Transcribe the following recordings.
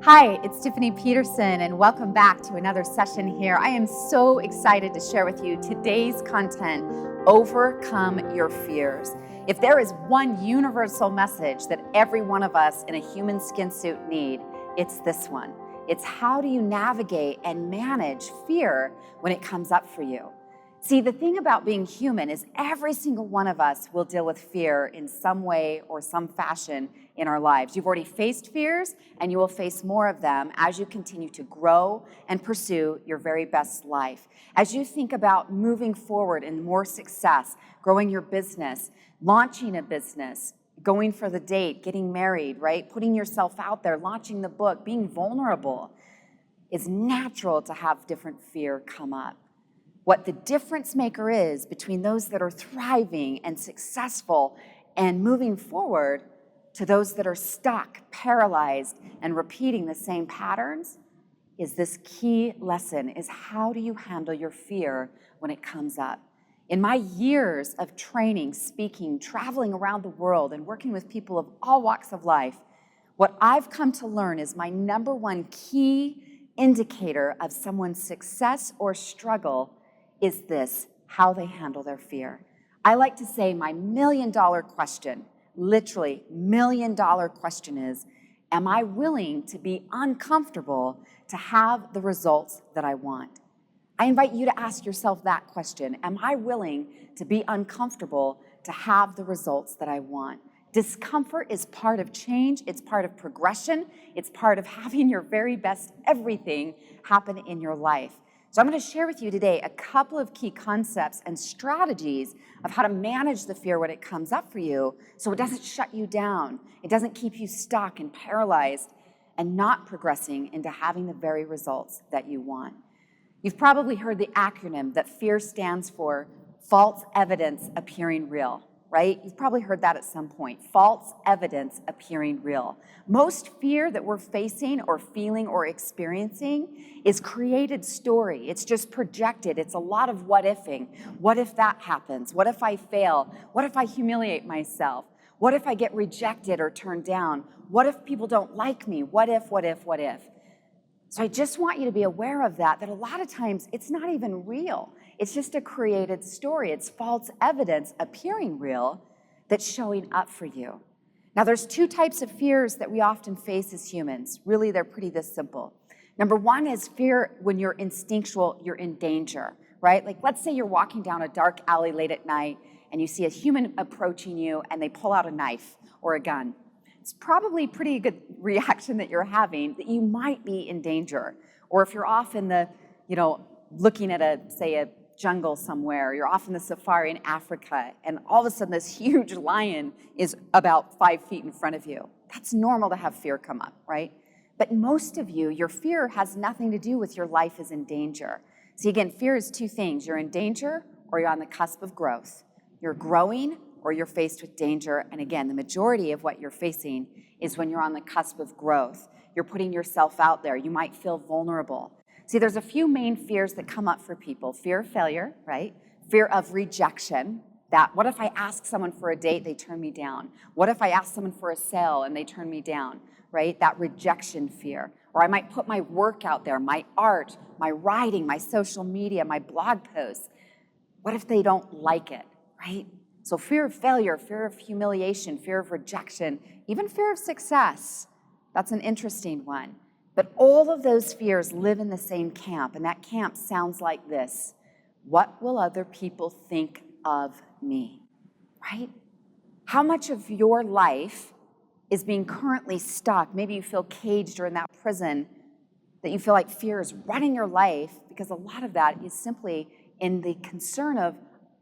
Hi, it's Tiffany Peterson, and welcome back to another session here. I am so excited to share with you today's content, Overcome Your Fears. If there is one universal message that every one of us in a human skin suit need, it's this one. It's how do you navigate and manage fear when it comes up for you? See, the thing about being human is every single one of us will deal with fear in some way or some fashion in our lives. You've already faced fears, and you will face more of them as you continue to grow and pursue your very best life. As you think about moving forward in more success, growing your business, launching a business, going for the date, getting married, right? Putting yourself out there, launching the book, being vulnerable, it's natural to have different fear come up. What the difference maker is between those that are thriving and successful and moving forward to those that are stuck, paralyzed, and repeating the same patterns is this key lesson is how do you handle your fear when it comes up? In my years of training, speaking, traveling around the world, and working with people of all walks of life, what I've come to learn is my number one key indicator of someone's success or struggle is this, how they handle their fear. I like to say my $1 million question, literally $1 million question is, am I willing to be uncomfortable to have the results that I want? I invite you to ask yourself that question. Am I willing to be uncomfortable to have the results that I want? Discomfort is part of change. It's part of progression. It's part of having your very best everything happen in your life. So I'm going to share with you today a couple of key concepts and strategies of how to manage the fear when it comes up for you so it doesn't shut you down. It doesn't keep you stuck and paralyzed and not progressing into having the very results that you want. You've probably heard the acronym that fear stands for false evidence appearing real, right? You've probably heard that at some point. False evidence appearing real. Most fear that we're facing or feeling or experiencing is created story. It's just projected. It's a lot of what ifing. What if that happens? What if I fail? What if I humiliate myself? What if I get rejected or turned down? What if people don't like me? What if? So I just want you to be aware of that a lot of times it's not even real. It's just a created story. It's false evidence appearing real that's showing up for you. Now, there's two types of fears that we often face as humans. Really, they're pretty this simple. Number one is fear when you're instinctual, you're in danger, right? Like, let's say you're walking down a dark alley late at night and you see a human approaching you and they pull out a knife or a gun. It's probably a pretty good reaction that you're having that you might be in danger. Or if you're off in the, looking at a jungle somewhere, you're off in the safari in Africa, and all of a sudden this huge lion is about 5 feet in front of you. That's normal to have fear come up, right? But most of you, your fear has nothing to do with your life is in danger. See, again, fear is two things. You're in danger or you're on the cusp of growth. You're growing or you're faced with danger. And again, the majority of what you're facing is when you're on the cusp of growth. You're putting yourself out there. You might feel vulnerable. See, there's a few main fears that come up for people. Fear of failure, right? Fear of rejection. That what if I ask someone for a date, they turn me down? What if I ask someone for a sale and they turn me down, right? That rejection fear. Or I might put my work out there, my art, my writing, my social media, my blog posts. What if they don't like it, right? So fear of failure, fear of humiliation, fear of rejection, even fear of success. That's an interesting one. But all of those fears live in the same camp, and that camp sounds like this. What will other people think of me, right? How much of your life is being currently stuck? Maybe you feel caged or in that prison that you feel like fear is running your life because a lot of that is simply in the concern of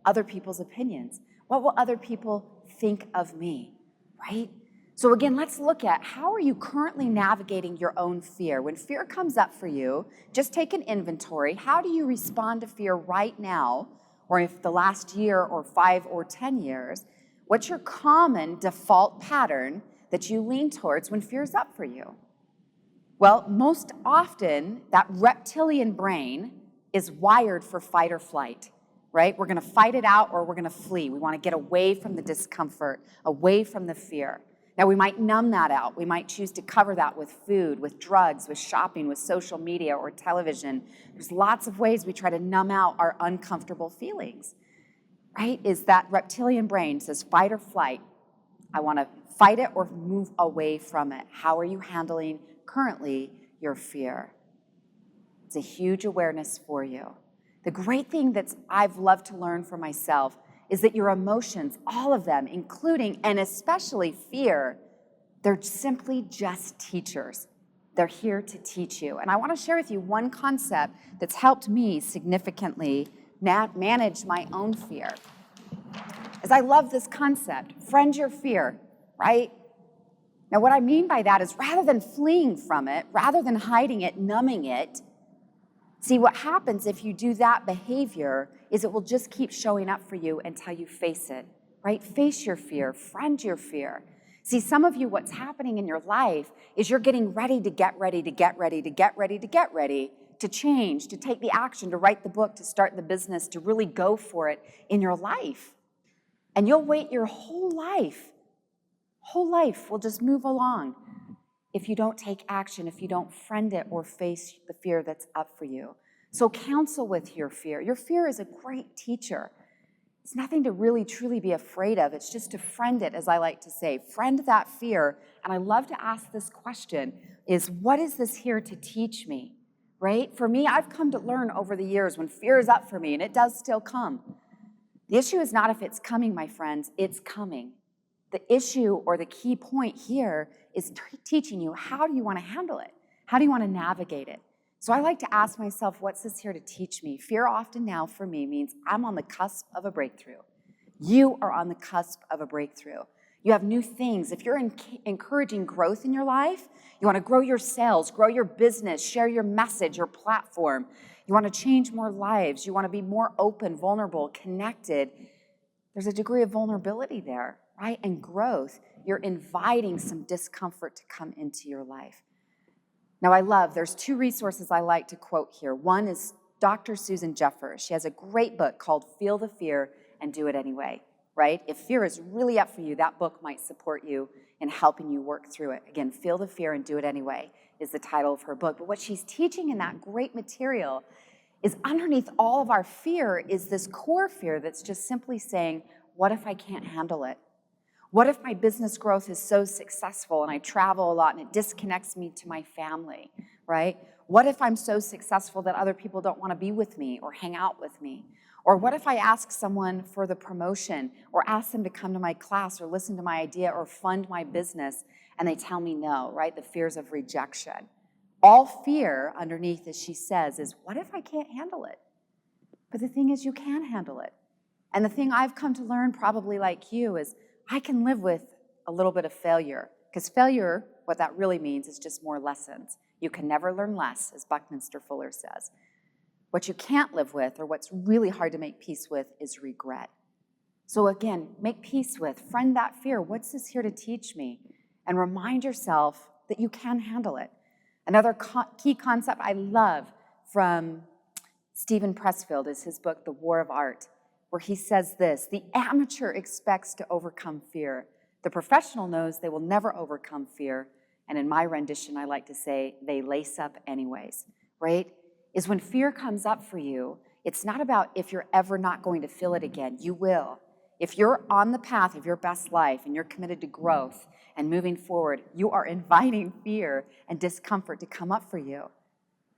other people's opinions. What will other people think of me, right? So again, let's look at how are you currently navigating your own fear? When fear comes up for you, just take an inventory. How do you respond to fear right now, or if the last year or 5 or 10 years? What's your common default pattern that you lean towards when fear's up for you? Well, most often, that reptilian brain is wired for fight or flight, right? We're going to fight it out or we're going to flee. We want to get away from the discomfort, away from the fear. Now, we might numb that out. We might choose to cover that with food, with drugs, with shopping, with social media or television. There's lots of ways we try to numb out our uncomfortable feelings, right? Is that reptilian brain says fight or flight. I want to fight it or move away from it. How are you handling currently your fear? It's a huge awareness for you. The great thing that I've loved to learn for myself is that your emotions, all of them, including and especially fear, they're simply just teachers. They're here to teach you. And I want to share with you one concept that's helped me significantly manage my own fear. As I love this concept, friend your fear, right? Now, what I mean by that is rather than fleeing from it, rather than hiding it, numbing it, see, what happens if you do that behavior is it will just keep showing up for you until you face it, right? Face your fear, friend your fear. See, some of you, what's happening in your life is you're getting ready to get ready, to get ready, to get ready, to get ready, to change, to take the action, to write the book, to start the business, to really go for it in your life. And you'll wait your whole life will just move along if you don't take action, if you don't friend it or face the fear that's up for you. So counsel with your fear. Your fear is a great teacher. It's nothing to really, truly be afraid of. It's just to friend it, as I like to say. Friend that fear. And I love to ask this question, is what is this here to teach me, right? For me, I've come to learn over the years when fear is up for me, and it does still come. The issue is not if it's coming, my friends, it's coming. The issue or the key point here is teaching you, how do you want to handle it? How do you want to navigate it? So I like to ask myself, what's this here to teach me? Fear often now for me means I'm on the cusp of a breakthrough. You are on the cusp of a breakthrough. You have new things. If you're encouraging growth in your life, you want to grow your sales, grow your business, share your message, your platform. You want to change more lives. You want to be more open, vulnerable, connected. There's a degree of vulnerability there, right? And growth. You're inviting some discomfort to come into your life. Now, there's two resources I like to quote here. One is Dr. Susan Jeffers. She has a great book called Feel the Fear and Do It Anyway, right? If fear is really up for you, that book might support you in helping you work through it. Again, Feel the Fear and Do It Anyway is the title of her book. But what she's teaching in that great material is underneath all of our fear is this core fear that's just simply saying, what if I can't handle it? What if my business growth is so successful and I travel a lot and it disconnects me to my family, right? What if I'm so successful that other people don't want to be with me or hang out with me? Or what if I ask someone for the promotion or ask them to come to my class or listen to my idea or fund my business and they tell me no, right? The fears of rejection. All fear underneath, as she says, is what if I can't handle it? But the thing is, you can handle it. And the thing I've come to learn, probably like you, is I can live with a little bit of failure. Because failure, what that really means is just more lessons. You can never learn less, as Buckminster Fuller says. What you can't live with, or what's really hard to make peace with, is regret. So again, make peace with, friend that fear. What's this here to teach me? And remind yourself that you can handle it. Another key concept I love from Stephen Pressfield is his book, The War of Art, where he says this: the amateur expects to overcome fear. The professional knows they will never overcome fear. And in my rendition, I like to say, they lace up anyways, right? Is when fear comes up for you, it's not about if you're ever not going to feel it again. You will. If you're on the path of your best life and you're committed to growth and moving forward, you are inviting fear and discomfort to come up for you.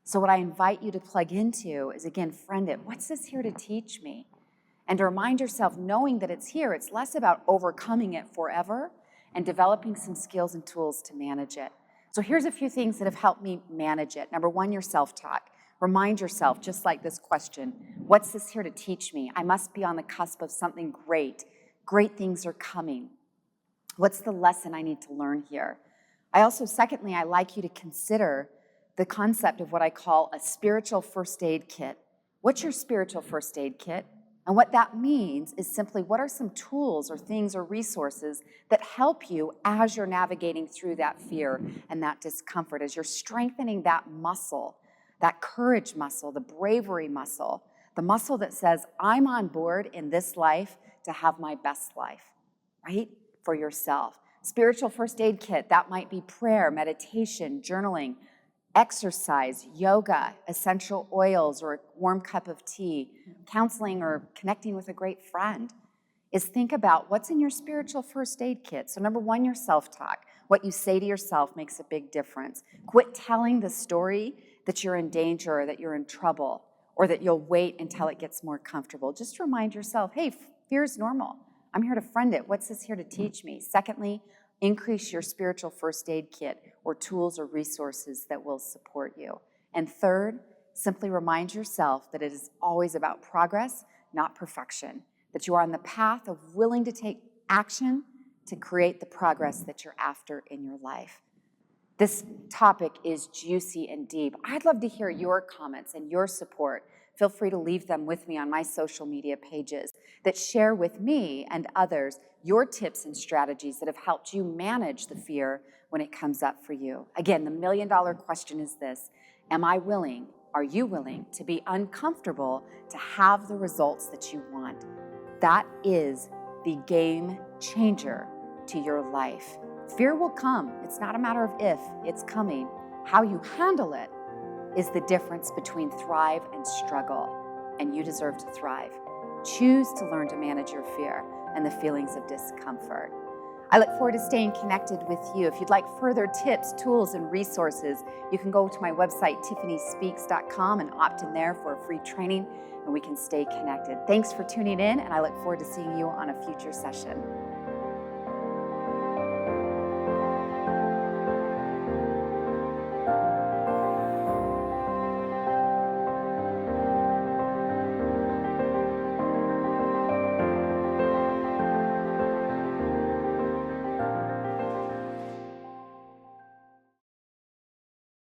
So what I invite you to plug into is, again, friend it. What's this here to teach me? And to remind yourself, knowing that it's here, it's less about overcoming it forever and developing some skills and tools to manage it. So here's a few things that have helped me manage it. Number one, your self-talk. Remind yourself, just like this question, what's this here to teach me? I must be on the cusp of something great. Great things are coming. What's the lesson I need to learn here? Secondly, I like you to consider the concept of what I call a spiritual first aid kit. What's your spiritual first aid kit? And what that means is simply, what are some tools or things or resources that help you as you're navigating through that fear and that discomfort, as you're strengthening that muscle, that courage muscle, the bravery muscle, the muscle that says, I'm on board in this life to have my best life, right? For yourself. Spiritual first aid kit, that might be prayer, meditation, journaling, exercise, yoga, essential oils, or a warm cup of tea, counseling, or connecting with a great friend. Is think about what's in your spiritual first aid kit. So number one, your self-talk. What you say to yourself makes a big difference. Quit telling the story that you're in danger or that you're in trouble or that you'll wait until it gets more comfortable. Just remind yourself, hey, fear is normal. I'm here to friend it. What's this here to teach me? Secondly, increase your spiritual first aid kit or tools or resources that will support you. And third, simply remind yourself that it is always about progress, not perfection. That you are on the path of willing to take action to create the progress that you're after in your life. This topic is juicy and deep. I'd love to hear your comments and your support. Feel free to leave them with me on my social media pages that share with me and others your tips and strategies that have helped you manage the fear when it comes up for you. Again, the million-dollar question is this: are you willing to be uncomfortable to have the results that you want? That is the game changer to your life. Fear will come. It's not a matter of if, it's coming. How you handle it is the difference between thrive and struggle, and you deserve to thrive. Choose to learn to manage your fear and the feelings of discomfort. I look forward to staying connected with you. If you'd like further tips, tools, and resources, you can go to my website, tiffanyspeaks.com, and opt in there for a free training, and we can stay connected. Thanks for tuning in, and I look forward to seeing you on a future session.